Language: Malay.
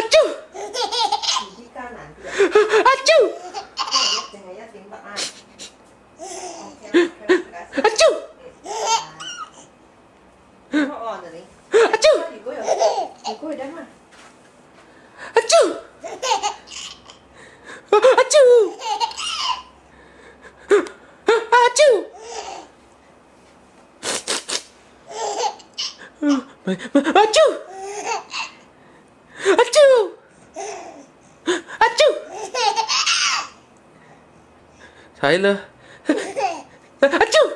Aduh. Gigi kanan tidak. Aduh. Jangan ya timbak ah. Oke, terima kasih. Aduh. Oh, tadi. Aduh. Digoyang dah mah. Aduh. Aduh. Aduh. Aduh. Aduh. Aduh. Saya lah. Aduh.